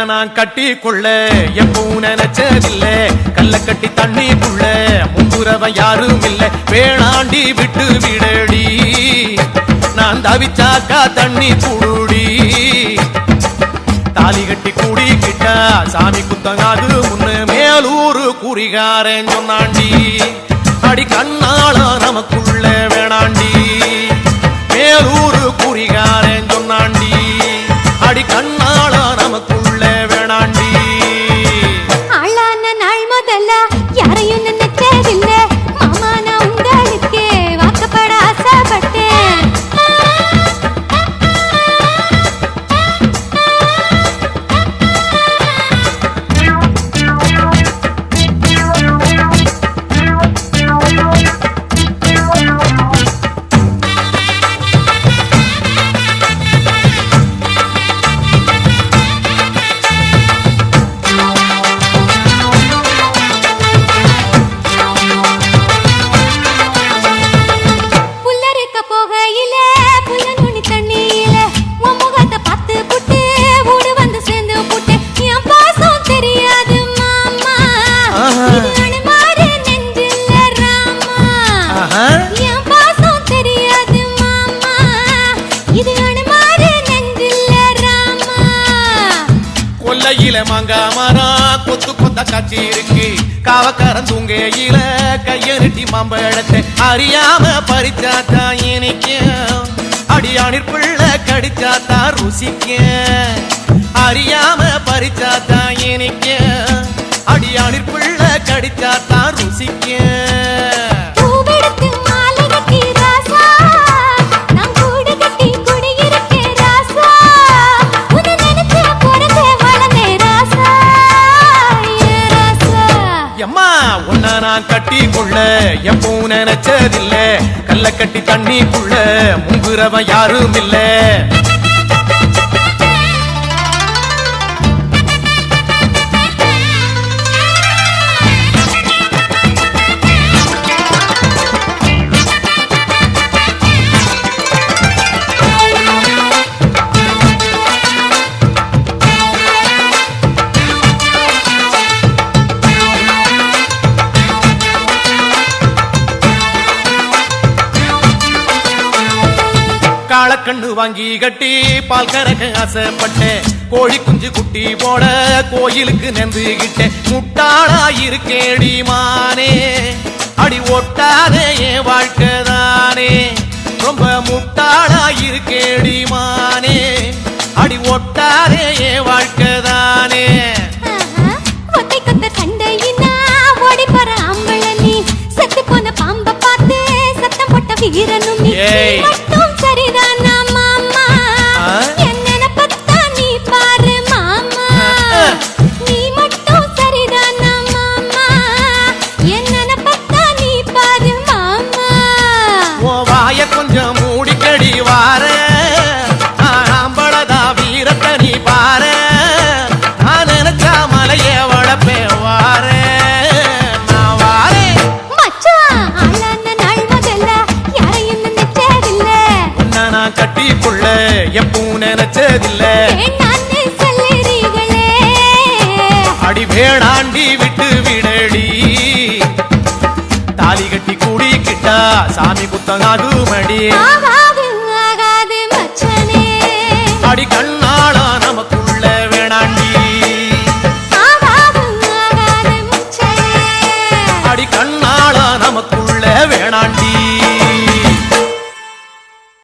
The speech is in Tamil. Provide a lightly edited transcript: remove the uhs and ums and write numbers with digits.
நான் கட்டி கொள்ள எப்பவும் நினைச்சதில்ல கல்ல கட்டி தண்ணிக்குள்ள முன்புறவன் யாரும் இல்ல வேணாண்டி விட்டு விடடி நான் தவிச்சாக்கா தண்ணி புடுடி தாலி கட்டி கூடிக்கிட்டா சாமி குத்தங்காது முன்னு மேலூரு குறிகாரன் சொன்னாண்டி அடி கண்ணாள நமக்குள்ள வேணாண்டி மேலூரு குறிகாரன் சொன்னாண்டி அடி கண்ணாள நமக்குள்ள வேணாண்டி ஆளான நாள் முதல்ல யாரையும் நினைச்சதில்ல மாமா நான் உங்களுக்கு வாக்கப்பட ஆசைப்பட்டேன் மாங்கா மரம் கொத்து கொத்த காட்சி இருக்கு காவக்காரன் தூங்கையில கையெழுட்டி மாம்பழத்தை அறியாம பறிச்சாத்தா இனிக்கும் அடியானிற் பிள்ளை கடிச்சாத்தா ருசிக்கும் அறியாம பறிச்சாத்தா இனிக்கும் அடியானிற் பிள்ளை கடிச்சாத்தா ருசிக்கும் நான் கட்டி கொள்ள எப்பவும் நினைச்சதில்ல கல்ல கட்டி தண்ணிக்குள்ள முங்குறவன் யாரும் இல்ல காளக்கண்ணு வாங்கி கட்டி பால் கறக்க ஆசைப்பட்டேன் கோழி குஞ்சு குட்டி போட கோயிலுக்கு நெந்துகிட்டேன் முட்டாளா இருக்கேடி மானே அடி ஒட்டாதே என் வாழ்க்கைதானே ரொம்ப முட்டாளா இருக்கேடி மானே அடி ஒட்டாதே என் வாழ்க்கைதானே வீரனும் மட்டும் சரிதானா மாமா என்ன பத்தா நீ பாரு மாமா நீ மட்டும் சரிதானா மாமா என்ன பத்தா நீ பாரு மாமா ஓ வாய கொஞ்சம் மூடிக்கடி வார ஆம்பளதா வீரத்தை நீ பாரு நான் நினைச்சா மலைய வளப்பே வார கட்டிக்குள்ள எப்பவும் நினைச்சதில்ல அடி வேணாண்டி விட்டு விடடி தாலி கட்டி கூடிக்கிட்டா சாமி குத்தங்காது மடி ஆகாது மச்சனே அடி கண்